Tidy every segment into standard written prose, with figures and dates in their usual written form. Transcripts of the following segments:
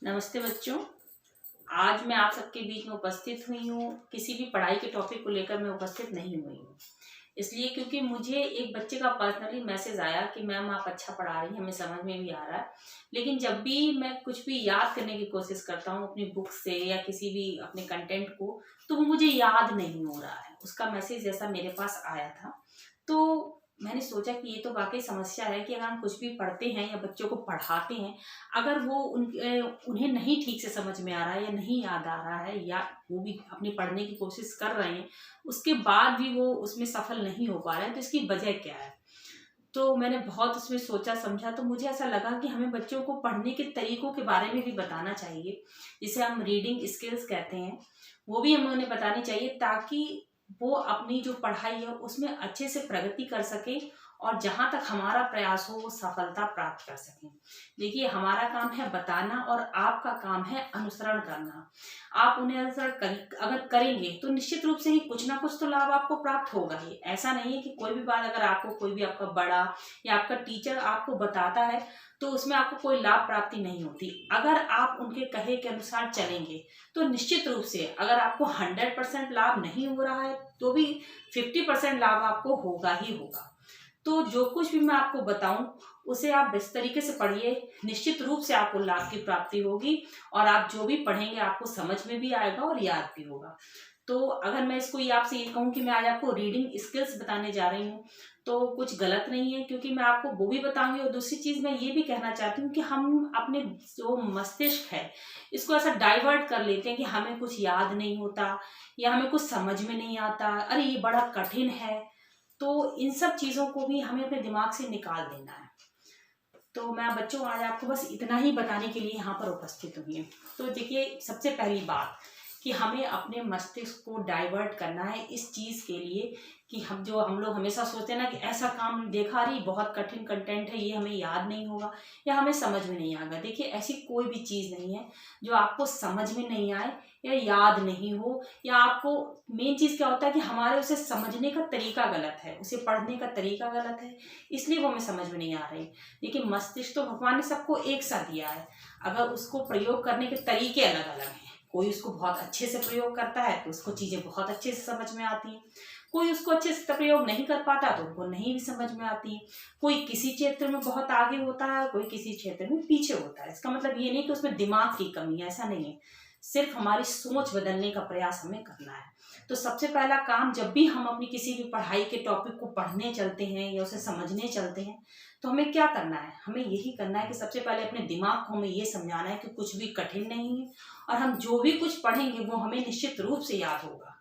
नमस्ते बच्चों। आज मैं आप सबके बीच में उपस्थित हुई हूँ। किसी भी पढ़ाई के टॉपिक को लेकर मैं उपस्थित नहीं हुई हूँ, इसलिए क्योंकि मुझे एक बच्चे का पर्सनली मैसेज आया कि मैम आप अच्छा पढ़ा रही हैं, हमें समझ में भी आ रहा है, लेकिन जब भी मैं कुछ भी याद करने की कोशिश करता हूँ अपनी बुक से या किसी भी अपने कंटेंट को, तो वो मुझे याद नहीं हो रहा है। उसका मैसेज जैसा मेरे पास आया था, तो मैंने सोचा कि ये तो वाकई समस्या है कि अगर हम कुछ भी पढ़ते हैं या बच्चों को पढ़ाते हैं, अगर वो उन्हें नहीं ठीक से समझ में आ रहा है या नहीं याद आ रहा है, या वो भी अपनी पढ़ने की कोशिश कर रहे हैं, उसके बाद भी वो उसमें सफल नहीं हो पा रहे हैं, तो इसकी वजह क्या है। तो मैंने बहुत उसमें सोचा समझा, तो मुझे ऐसा लगा कि हमें बच्चों को पढ़ने के तरीकों के बारे में भी बताना चाहिए, जिसे हम रीडिंग स्किल्स कहते हैं, वो भी हमें उन्हें बतानी चाहिए, ताकि वो अपनी जो पढ़ाई है उसमें अच्छे से प्रगति कर सके और जहाँ तक हमारा प्रयास हो वो सफलता प्राप्त कर सकें। देखिए, हमारा काम है बताना और आपका काम है अनुसरण करना। आप उन्हें अनुसरण अगर करेंगे तो निश्चित रूप से ही कुछ ना कुछ तो लाभ आपको प्राप्त होगा ही। ऐसा नहीं है कि कोई भी बात अगर आपको कोई भी आपका बड़ा या आपका टीचर आपको बताता है तो उसमें आपको कोई लाभ प्राप्ति नहीं होती। अगर आप उनके कहे के अनुसार चलेंगे तो निश्चित रूप से अगर आपको 100% लाभ नहीं हो रहा है तो भी 50% लाभ आपको होगा ही होगा। तो जो कुछ भी मैं आपको बताऊं उसे आप इस तरीके से पढ़िए, निश्चित रूप से आपको लाभ की प्राप्ति होगी और आप जो भी पढ़ेंगे आपको समझ में भी आएगा और याद भी होगा। तो अगर मैं इसको ये आपसे ये कहूँ कि मैं आज आपको रीडिंग स्किल्स बताने जा रही हूँ तो कुछ गलत नहीं है, क्योंकि मैं आपको वो भी बताऊंगी। और दूसरी चीज मैं ये भी कहना चाहती हूँ कि हम अपने जो मस्तिष्क है इसको ऐसा डाइवर्ट कर लेते हैं कि हमें कुछ याद नहीं होता या हमें कुछ समझ में नहीं आता, अरे ये बड़ा कठिन है। तो इन सब चीज़ों को भी हमें अपने दिमाग से निकाल देना है। तो मैं बच्चों आज आपको बस इतना ही बताने के लिए यहाँ पर उपस्थित हुई हूँ। तो देखिए, सबसे पहली बात कि हमें अपने मस्तिष्क को डाइवर्ट करना है इस चीज़ के लिए कि हम लोग हमेशा सोचते हैं ना कि ऐसा काम देखा रही बहुत कठिन कंटेंट है, ये हमें याद नहीं होगा या हमें समझ में नहीं आएगा। देखिए, ऐसी कोई भी चीज़ नहीं है जो आपको समझ में नहीं आए या याद नहीं हो, या आपको मेन चीज़ क्या होता है कि हमारे उसे समझने का तरीका गलत है, उसे पढ़ने का तरीका गलत है, इसलिए वो हमें समझ में नहीं आ रही। देखिए, मस्तिष्क तो भगवान ने सबको एक सा दिया है, अगर उसको प्रयोग करने के तरीके अलग अलग हैं। कोई उसको बहुत अच्छे से प्रयोग करता है तो उसको चीज़ें बहुत अच्छे से समझ में आती हैं, कोई उसको अच्छे से प्रयोग नहीं कर पाता तो उनको नहीं भी समझ में आती है। कोई किसी क्षेत्र में बहुत आगे होता है, कोई किसी क्षेत्र में पीछे होता है। इसका मतलब ये नहीं कि उसमें दिमाग की कमी है, ऐसा नहीं है, सिर्फ हमारी सोच बदलने का प्रयास हमें करना है। तो सबसे पहला काम, जब भी हम अपनी किसी भी पढ़ाई के टॉपिक को पढ़ने चलते हैं या उसे समझने चलते हैं, तो हमें क्या करना है, हमें यही करना है कि सबसे पहले अपने दिमाग को हमें ये समझाना है कि कुछ भी कठिन नहीं है और हम जो भी कुछ पढ़ेंगे वो हमें निश्चित रूप से याद होगा।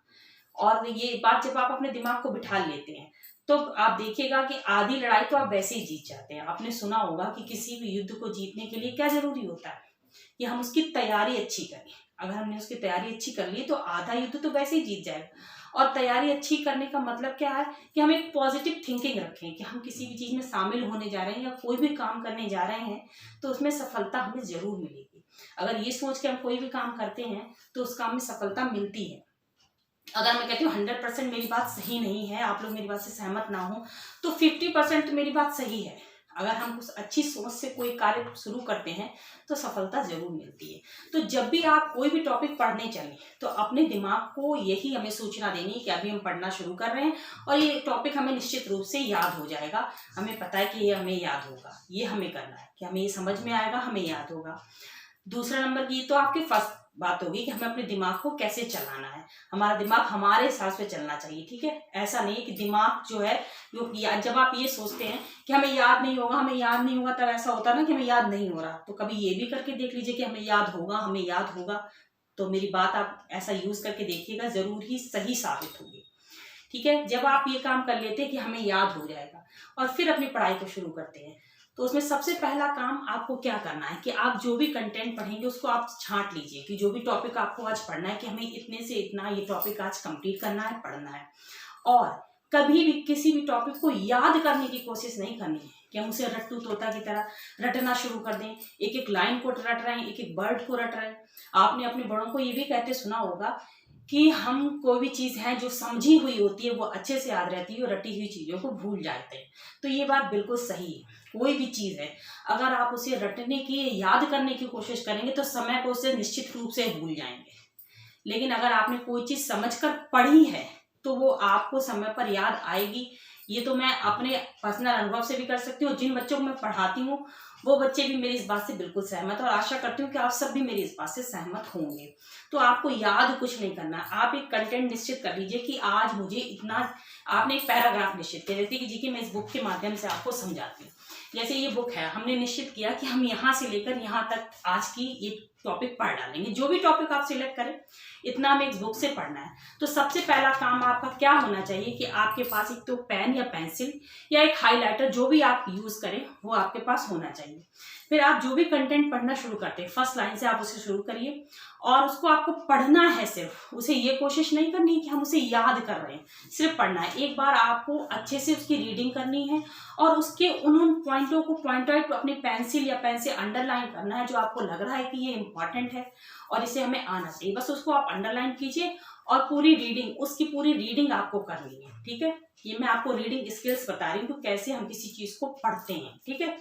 और ये बात जब आप अपने दिमाग को बिठा लेते हैं तो आप देखिएगा कि आधी लड़ाई तो आप वैसे ही जीत जाते हैं। आपने सुना होगा कि किसी भी युद्ध को जीतने के लिए क्या जरूरी होता है कि हम उसकी तैयारी अच्छी करें। अगर हमने उसकी तैयारी अच्छी कर ली तो आधा युद्ध तो वैसे ही जीत जाएगा। और तैयारी अच्छी करने का मतलब क्या है कि हम एक पॉजिटिव थिंकिंग रखें कि हम किसी भी चीज़ में शामिल होने जा रहे हैं या कोई भी काम करने जा रहे हैं तो उसमें सफलता हमें जरूर मिलेगी। अगर ये सोच के हम कोई भी काम करते हैं तो उस काम में सफलता मिलती है। अगर मैं कहती हूँ 100% मेरी बात सही नहीं है, आप लोग मेरी बात से सहमत ना हो, तो 50% तो मेरी बात सही है। अगर हम कुछ अच्छी सोच से कोई कार्य शुरू करते हैं तो सफलता जरूर मिलती है। तो जब भी आप कोई भी टॉपिक पढ़ने चलें तो अपने दिमाग को यही हमें सूचना देनी है कि अभी हम पढ़ना शुरू कर रहे हैं और ये टॉपिक हमें निश्चित रूप से याद हो जाएगा। हमें पता है कि ये हमें याद होगा, ये हमें करना है कि हमें ये समझ में आएगा, हमें याद होगा। दूसरा नंबर की तो आपकी फर्स्ट बात होगी कि हमें अपने दिमाग को कैसे चलाना है। हमारा दिमाग हमारे हिसाब से चलना चाहिए, ठीक है। ऐसा नहीं कि दिमाग जो है जब आप ये सोचते हैं कि हमें याद नहीं होगा, हमें याद नहीं होगा, तब ऐसा होता है ना कि हमें याद नहीं हो रहा। तो कभी ये भी करके देख लीजिए कि हमें याद होगा, हमें याद होगा। तो मेरी बात आप ऐसा यूज करके देखिएगा, जरूर ही सही साबित होगी, ठीक है। जब आप ये काम कर लेते हैं कि हमें याद हो जाएगा और फिर अपनी पढ़ाई को शुरू करते हैं, तो उसमें सबसे पहला काम आपको क्या करना है कि आप जो भी कंटेंट पढ़ेंगे उसको आप छांट लीजिए कि जो भी टॉपिक आपको आज पढ़ना है कि हमें इतने से इतना ये टॉपिक आज कंप्लीट करना है, पढ़ना है। और कभी भी किसी भी टॉपिक को याद करने की कोशिश नहीं करनी है कि हम उसे रट्टू तोता की तरह रटना शुरू कर दें, एक एक लाइन को रट रहे हैं, एक एक वर्ड को रट रहे हैं। आपने अपने बड़ों को ये भी कहते सुना होगा कि हम कोई भी चीज़ है जो समझी हुई होती है वो अच्छे से याद रहती है और रटी हुई चीज़ों को भूल जाते हैं। तो ये बात बिल्कुल सही है। कोई भी चीज़ है, अगर आप उसे रटने की, याद करने की कोशिश करेंगे तो समय को उसे निश्चित रूप से भूल जाएंगे। लेकिन अगर आपने कोई चीज़ समझकर पढ़ी है तो वो आपको समय पर याद आएगी। ये तो मैं अपने पर्सनल अनुभव से भी कर सकती हूँ। जिन बच्चों को मैं पढ़ाती हूँ वो बच्चे भी मेरी इस बात से बिल्कुल सहमत है, और आशा करती हूँ कि आप सब भी मेरी इस बात से सहमत होंगे। तो आपको याद कुछ नहीं करना, आप एक कंटेंट निश्चित कर लीजिए कि आज मुझे इतना, आपने एक पैराग्राफ निश्चित किया। जैसे कि जी कि मैं इस बुक के माध्यम से आपको समझाती हूँ। जैसे ये बुक है, हमने निश्चित किया कि हम यहाँ से लेकर यहाँ तक आज की ये टॉपिक पढ़ डालेंगे। जो भी टॉपिक आप सिलेक्ट करें, इतना हमें इस बुक से पढ़ना है। तो सबसे पहला काम आपका क्या होना चाहिए कि आपके पास एक तो पेन या पेंसिल या एक हाइलाइटर, जो भी आप यूज करें वो आपके पास होना चाहिए। फिर आप जो भी कंटेंट पढ़ना शुरू करते हैं, फर्स्ट लाइन से आप उसे शुरू करिए और उसको आपको पढ़ना है। सिर्फ उसे ये कोशिश नहीं करनी कि हम उसे याद कर रहे हैं, सिर्फ पढ़ना है। एक बार आपको अच्छे से उसकी रीडिंग करनी है और उसके उन पॉइंटों को पॉइंट आउट अपनी पेंसिल या पेन से अंडरलाइन करना है, जो आपको लग रहा है कि ये इंपॉर्टेंट है और इसे हमें आना चाहिए। बस उसको आप अंडरलाइन कीजिए और पूरी रीडिंग, उसकी पूरी रीडिंग आपको करनी है। ठीक है, ये मैं आपको रीडिंग स्किल्स बता रही हूँ कैसे हम किसी चीज को पढ़ते हैं। ठीक है,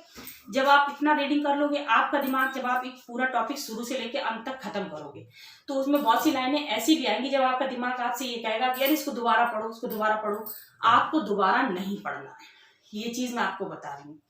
जब आप इतना रीडिंग कर लोगे, आपका दिमाग, जब आप एक पूरा टॉपिक शुरू से लेकर अंत तक खत्म करोगे तो उसमें बहुत सी लाइनें ऐसी भी आएंगी जब आपका दिमाग आपसे ये कहेगा कि यार इसको दोबारा पढ़ो, उसको दोबारा पढ़ो। आपको दोबारा नहीं पढ़ना है, ये चीज मैं आपको बता रही हूँ।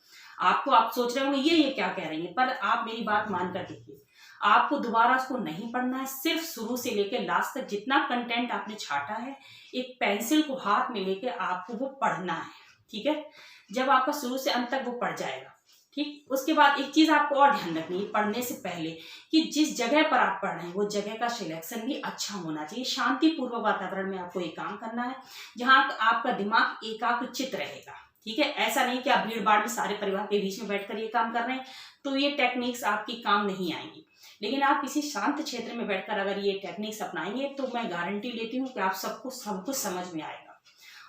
आपको, आप सोच रहे होंगे ये क्या कह रही है, पर आप मेरी बात मानकर देखिए, आपको दोबारा उसको नहीं पढ़ना है। सिर्फ शुरू से लेकर लास्ट तक जितना कंटेंट आपने छाटा है, एक पेंसिल को हाथ में लेकर आपको वो पढ़ना है। ठीक है, जब आपका शुरू से अंत तक वो पढ़ जाएगा, ठीक, उसके बाद एक चीज आपको और ध्यान रखनी है पढ़ने से पहले, कि जिस जगह पर आप पढ़ रहे हैं वो जगह का सिलेक्शन भी अच्छा होना चाहिए। शांतिपूर्वक वातावरण में आपको ये काम करना है, जहां आपका दिमाग एकाग्रचित रहेगा। ठीक है, ऐसा नहीं कि आप भीड़ भाड़ में सारे परिवार के बीच में बैठकर ये काम कर रहे हैं, तो ये टेक्निक्स आपकी काम नहीं आएंगी। लेकिन आप किसी शांत क्षेत्र में बैठकर अगर ये टेक्निक्स अपनाएंगे तो मैं गारंटी लेती हूँ कि आप सबको सब कुछ समझ में आएगा।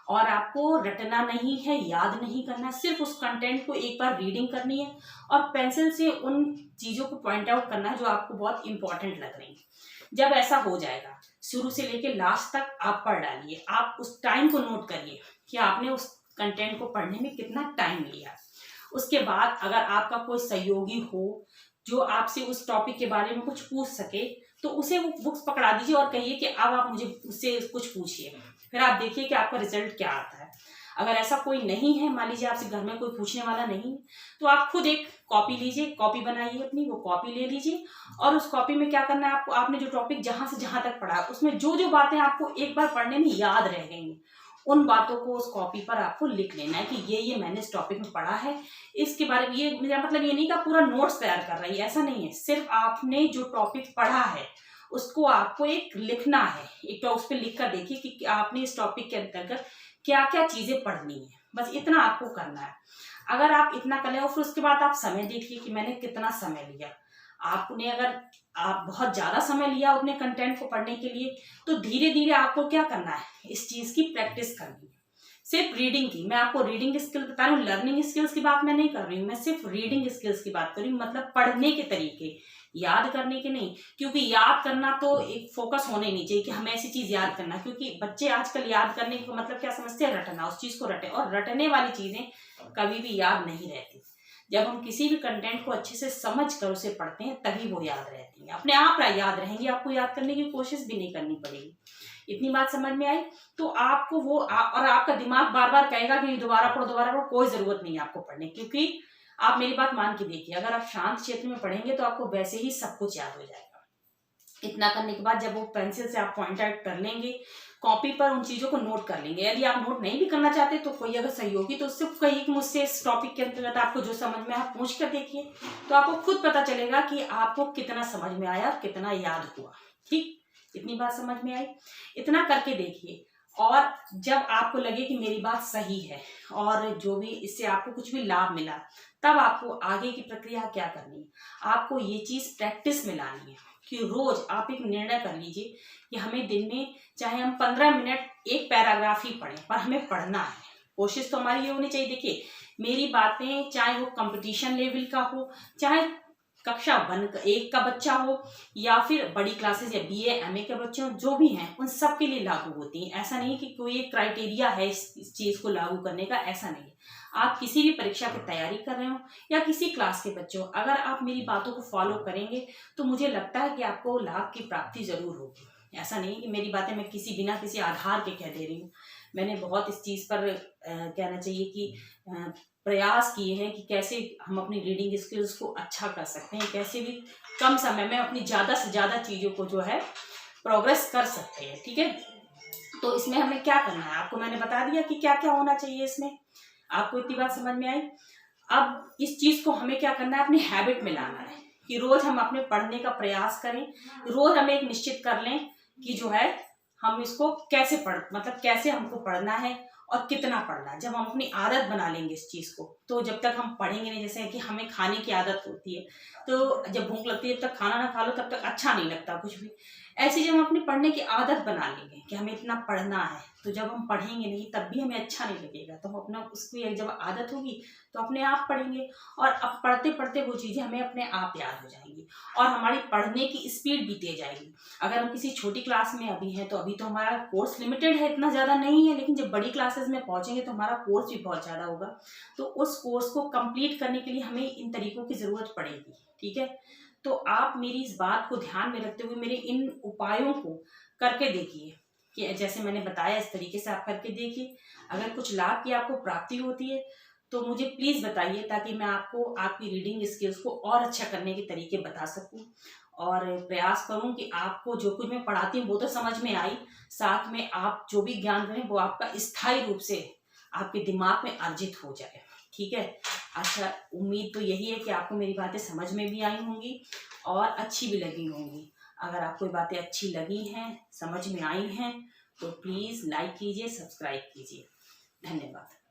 और आपको रटना नहीं है, याद नहीं करना, सिर्फ उस कंटेंट को एक बार रीडिंग करनी है और पेंसिल से उन चीजों को पॉइंट आउट करना है जो आपको बहुत इंपॉर्टेंट लग रही है। जब ऐसा हो जाएगा, शुरू से लेके लास्ट तक आप पढ़ डालिए। आप उस टाइम को नोट करिए कि आपने उस कंटेंट को पढ़ने में कितना टाइम लिया। उसके बाद अगर आपका कोई सहयोगी हो जो आपसे उस टॉपिक के बारे में कुछ पूछ सके, तो उसे वो बुक्स पकड़ा दीजिए और कहिए कि अब आप मुझे उससे कुछ पूछिए। फिर आप देखिए कि आपका रिजल्ट क्या आता है। अगर ऐसा कोई नहीं है, मान लीजिए आपसे घर में कोई पूछने वाला नहीं, तो आप खुद एक कॉपी लीजिए, कॉपी बनाइए अपनी, वो कॉपी ले लीजिए और उस कॉपी में क्या करना है आपको, आपने जो टॉपिक जहां से जहां तक पढ़ा, उसमें जो जो बातें आपको एक बार पढ़ने में याद रह गई, उन बातों को उस कॉपी पर आपको लिख लेना है कि ये मैंने इस टॉपिक में पढ़ा है, इसके बारे में। ये मेरा मतलब ये नहीं कि आप पूरा नोट्स तैयार कर रही है, ऐसा नहीं है। सिर्फ आपने जो टॉपिक पढ़ा है उसको आपको एक लिखना है, एक तो उस पर लिख कर देखिए कि आपने इस टॉपिक के अंतर्गत क्या क्या चीजें पढ़नी है। बस इतना आपको करना है। अगर आप इतना कर ले और फिर उसके बाद आप समय देखिए कि मैंने कितना समय लिया। आपने अगर आप बहुत ज्यादा समय लिया उतने कंटेंट को पढ़ने के लिए, तो धीरे धीरे आपको क्या करना है, इस चीज की प्रैक्टिस करनी है। सिर्फ रीडिंग की, मैं आपको रीडिंग स्किल बता रही हूँ, लर्निंग स्किल्स की बात मैं नहीं कर रही हूँ, मैं सिर्फ रीडिंग स्किल्स की बात कर रही हूँ। मतलब पढ़ने के तरीके, याद करने के नहीं। क्योंकि याद करना तो एक फोकस होना ही नहीं चाहिए कि हमें ऐसी चीज याद करना, क्योंकि बच्चे आजकल याद करने का मतलब क्या समझते हैं, रटना, उस चीज को रटे। और रटने वाली चीजें कभी भी याद नहीं रहती। जब हम किसी भी कंटेंट को अच्छे से समझ कर उसे पढ़ते हैं तभी वो याद रहती है, अपने आप याद रहेंगी, आपको याद करने की कोशिश भी नहीं करनी पड़ेगी। इतनी बात समझ में आई? तो आपको वो और आपका दिमाग बार बार कहेगा कि दोबारा पढ़ो, कोई जरूरत नहीं है आपको पढ़ने, क्योंकि आप मेरी बात मान के देखिए, अगर आप शांत क्षेत्र में पढ़ेंगे तो आपको वैसे ही सब कुछ याद हो जाएगा। इतना करने के बाद जब वो पेंसिल से आप पॉइंट आउट कर लेंगे, कॉपी पर उन चीजों को नोट कर लेंगे। यदि आप नोट नहीं भी करना चाहते तो कोई अगर सहयोगी तो उससे कहिए कि मुझसे इस टॉपिक के अंतर्गत आपको जो समझ में आया पूछ कर देखिए, तो आपको खुद पता चलेगा कि आपको कितना समझ में आया, कितना याद हुआ। ठीक, इतनी बात समझ में आई? इतना करके देखिए, और जब आपको लगे कि मेरी बात सही है और जो भी इससे आपको कुछ भी लाभ मिला, तब आपको आगे की प्रक्रिया क्या करनी है, आपको ये चीज प्रैक्टिस में लानी है कि रोज आप एक निर्णय कर लीजिए कि हमें दिन में चाहे हम 15 मिनट एक पैराग्राफ ही पढ़ें, पर हमें पढ़ना है। कोशिश तो हमारी ये होनी चाहिए, देखिए मेरी बातें चाहे वो कंपटीशन लेवल का हो, चाहे कक्षा 1 का बच्चा हो या फिर बड़ी क्लासेस या BA MA के बच्चे हो, जो भी हैं उन सब के लिए लागू होती है। ऐसा नहीं कि कोई एक क्राइटेरिया है इस चीज को लागू करने का, ऐसा नहीं है। आप किसी भी परीक्षा की तैयारी कर रहे हो या किसी क्लास के बच्चे हो, अगर आप मेरी बातों को फॉलो करेंगे तो मुझे लगता है कि आपको लाभ की प्राप्ति जरूर होगी। ऐसा नहीं कि मेरी बातें मैं बिना किसी आधार के कह दे रही हूँ। मैंने बहुत इस चीज़ पर कहना चाहिए कि प्रयास किए हैं कि कैसे हम अपनी रीडिंग स्किल्स को अच्छा कर सकते हैं, कैसे भी कम समय में अपनी ज़्यादा से ज़्यादा चीज़ों को जो है प्रोग्रेस कर सकते हैं। ठीक है, तो इसमें हमें क्या करना है आपको मैंने बता दिया कि क्या क्या होना चाहिए इसमें। आपको इतनी बात समझ में आई। अब इस चीज़ को हमें क्या करना है, अपनी हैबिट में लाना है कि रोज हम अपने पढ़ने का प्रयास करें। रोज हम एक निश्चित कर लें कि जो है हम इसको कैसे मतलब कैसे हमको पढ़ना है और कितना पढ़ना है। जब हम अपनी आदत बना लेंगे इस चीज़ को, तो जब तक हम पढ़ेंगे नहीं, जैसे कि हमें खाने की आदत होती है, तो जब भूख लगती है जब तक खाना ना खा लो तब तक अच्छा नहीं लगता कुछ भी। ऐसे जब हम अपनी पढ़ने की आदत बना लेंगे कि हमें इतना पढ़ना है, तो जब हम पढ़ेंगे नहीं तब भी हमें अच्छा नहीं लगेगा। तो हम अपना उसकी जब आदत होगी तो अपने आप पढ़ेंगे, और अब पढ़ते पढ़ते वो चीज़ें हमें अपने आप याद हो जाएंगी और हमारी पढ़ने की स्पीड भी तेज आएगी। अगर हम किसी छोटी क्लास में अभी हैं तो अभी तो हमारा कोर्स लिमिटेड है, इतना ज़्यादा नहीं है, लेकिन जब बड़ी क्लासेस में पहुंचेंगे तो हमारा कोर्स भी बहुत ज़्यादा होगा। तो उस कोर्स को कंप्लीट करने के लिए हमें इन तरीकों की ज़रूरत पड़ेगी। ठीक है, तो आप मेरी इस बात को ध्यान में रखते हुए मेरे इन उपायों को करके देखिए कि जैसे मैंने बताया इस तरीके से आप करके देखिए। अगर कुछ लाभ की आपको प्राप्ति होती है तो मुझे प्लीज़ बताइए, ताकि मैं आपको आपकी रीडिंग स्किल्स को और अच्छा करने के तरीके बता सकूं और प्रयास करूं कि आपको जो कुछ मैं पढ़ाती हूँ वो तो समझ में आई, साथ में आप जो भी ज्ञान दें वो आपका स्थायी रूप से आपके दिमाग में अर्जित हो जाए। ठीक है, अच्छा, उम्मीद तो यही है कि आपको मेरी बातें समझ में भी आई होंगी और अच्छी भी लगी होंगी। अगर आपको ये बातें अच्छी लगी हैं, समझ में आई हैं, तो प्लीज़ लाइक कीजिए, सब्सक्राइब कीजिए। धन्यवाद।